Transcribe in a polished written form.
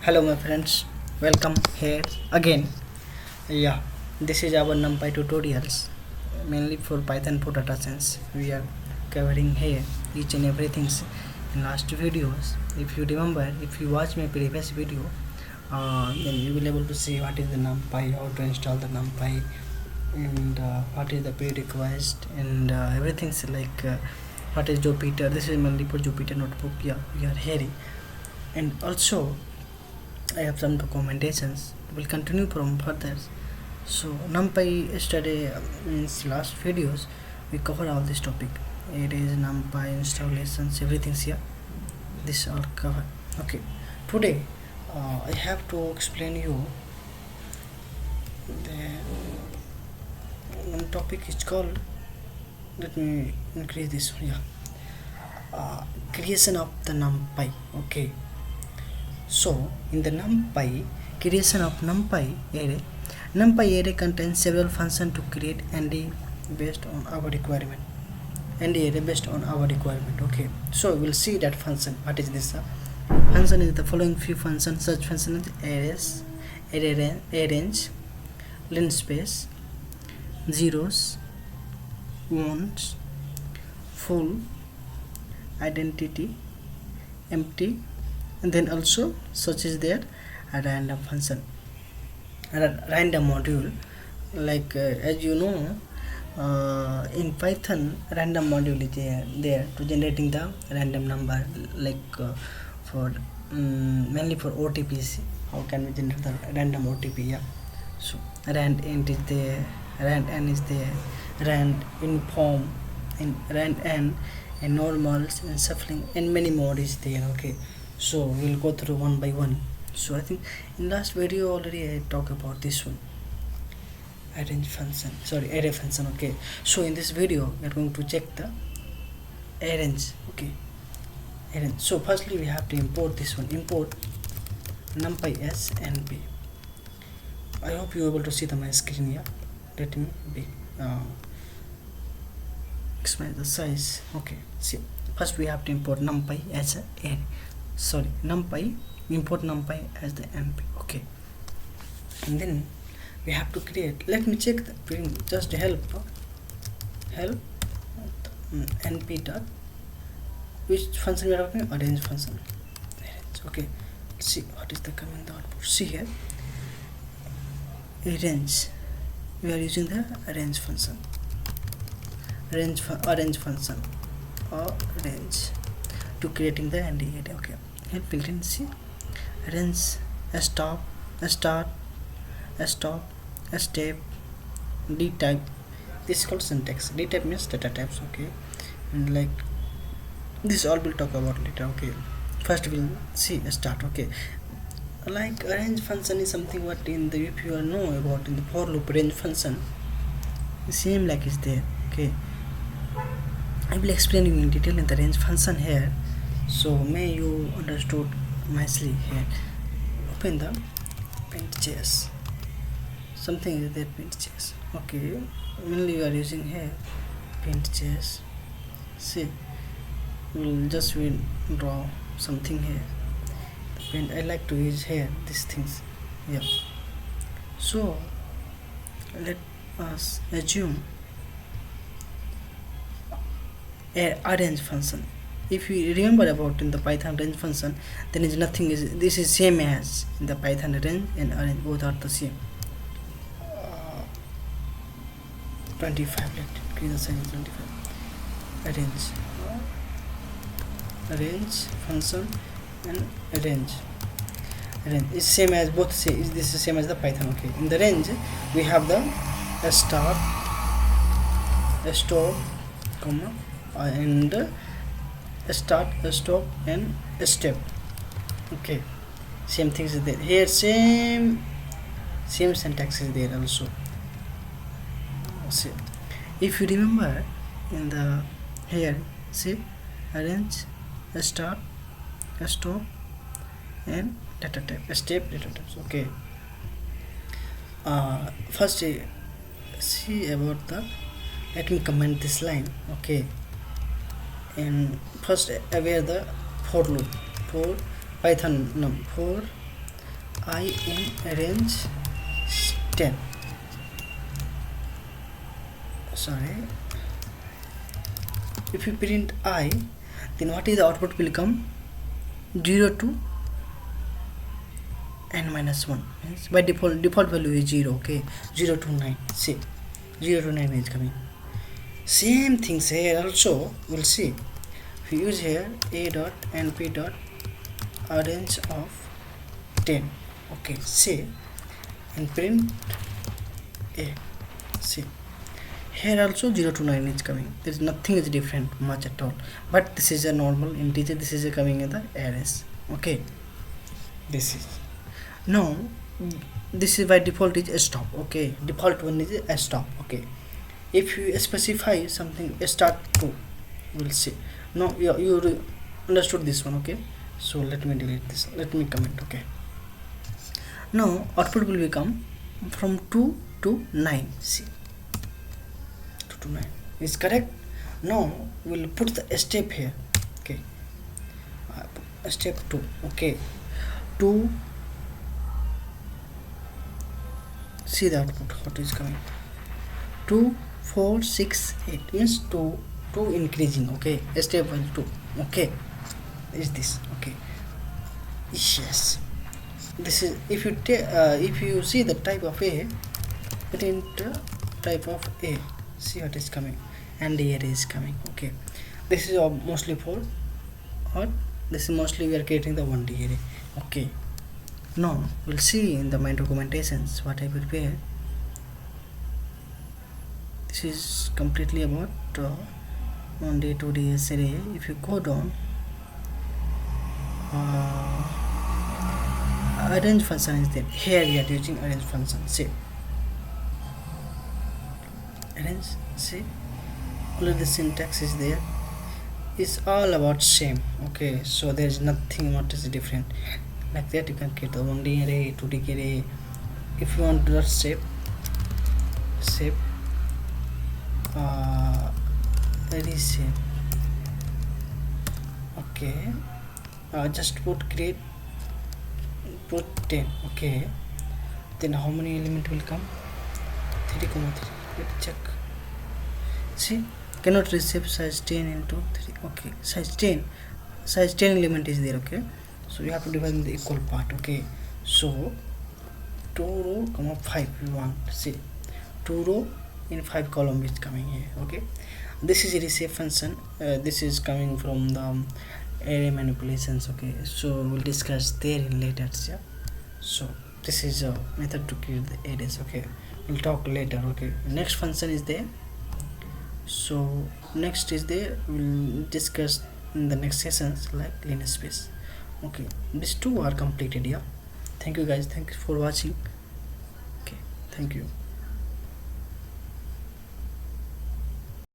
Hello my friends, welcome here again. Yeah, this is our NumPy tutorials, mainly for Python for data science. We are covering here each and everything in last videos. If you remember, if you watch my previous video, then you will able to see what is the NumPy, how to install the NumPy, and what is the prerequisite, and everything's like what is Jupyter. This is mainly for Jupyter notebook. Yeah, we are here, and also I have some documentations. Will continue from further. So NumPy yesterday means last videos we cover all this topic. It is NumPy installations, everything's here. This all cover. Okay. Today I have to explain you the one topic is called. Let me increase this one. Yeah. Creation of the NumPy. Okay. So in the NumPy, creation of NumPy array contains several functions to create ND based on our requirement. ND array based on our requirement. Okay. So we'll see that function. What is this? Function is the following few functions. Such function is arange, linspace, zeros, ones, full, identity, empty, and then also such is there a random function, a random module, like as you know, in Python random module is there to generating the random number, like for mainly for OTPs. How can we generate the random OTP? Yeah, so rand int is there, rand n is there, rand inform, and rand n, and normals and shuffling, and many more is there. Okay, so we'll go through one by one. So I think in last video already I talked about this one, array function. Okay, so in this video we are going to check the arange. Okay, arange. So firstly we have to import this one. Import numpy as np. I hope you are able to see my screen here. Let me be expand the size. Okay, see, first we have to import numpy as a import numpy as the np. Okay, and then we have to create, let me check the just help np dot, which function we are talking, arange function. Okay, let's see what is the command output. See here, arange, we are using the arange function, arange function or arange to creating the ND array. Okay, here built in, see, arrange, a stop, a start, a stop, a step, d type. This is called syntax. D type means data types. Okay, and like this all we'll talk about later. Okay, first we'll see a start. Okay, like arrange function is something what in the, if you know about in the for loop range function, same like is there. Okay, I will explain you in detail in the range function here, so may you understood nicely here. Open the paint.js. Something is there, paint.js. Okay, mainly we are using here paint.js. See, we'll draw something here. Paint, I like to use here these things. Yeah. So let us assume a range function. If you remember about in the Python range function, then is nothing is, this is same as in the Python range and arange, both are the same. 25, let increase the size 25. Arrange function and arrange is same as both. Say is this is same as the Python. Okay, in the range we have the a start, a stop, comma, and a start, a stop, and a step. Okay, same things is there here, same syntax is there also. See, if you remember in the here, see, arrange, a start, a stop, and data type, a step, data types. Okay, first see about the, let me comment this line. Okay, and first aware the for loop for Python for I in range 10. Sorry, if you print I, then what is the output will come? 0 to n minus 1. Yes, by default value is 0. Okay, 0 to 9. See, 0 to 9 is coming. Same things here also. We'll see. If you use here a dot np dot arange of 10. Okay, see, and print a. See, here also 0 to 9 is coming. There's nothing is different much at all, but this is a normal integer. This is a coming in the arrays. Okay, this is now, this is by default is a stop. Okay, default one is a stop. Okay, if you specify something a start to, we'll see. Now you understood this one. Okay, so let me delete this, let me comment. Okay, now output will become from 2 to 9. See, 2 to 9 is correct. Now we'll put the step here. Okay, step 2. Okay, 2, see the output what is coming. 2 4 6 8 means 2 increasing. Okay, step 1 2. Okay, is this. Okay, yes, this is if you see the type of a, print type of a, see what is coming, and the array is coming. Okay, this is mostly for, or this is mostly we are creating the 1D array. Okay, now we'll see in the my documentations what I prepare. This is completely about 1D 2D array. If you go down, arange function is there. Here we are using arange function. See, arrange, see, all of the syntax is there. It's all about same. Okay, so there is nothing what is different. Like that you can create the 1D array, 2D array. If you want to do shape reshape. Okay, just put 10. Okay, then how many element will come? 3, 3. Let's check. See, cannot reshape size 10 into 3. Okay, size 10 element is there. Okay, so you have to divide in the equal part. Okay, so 2 row, 5 you want. See, 2 row in 5 column is coming here. Okay, this is a reshape function. This is coming from the array manipulations. Okay, so we'll discuss there in later. Yeah, so this is a method to create the arrays. Okay, we'll talk later. Okay, next function is there. So next is there, we'll discuss in the next sessions like linear space. Okay, these two are completed. Yeah, thank you guys, thanks for watching. Okay, thank you.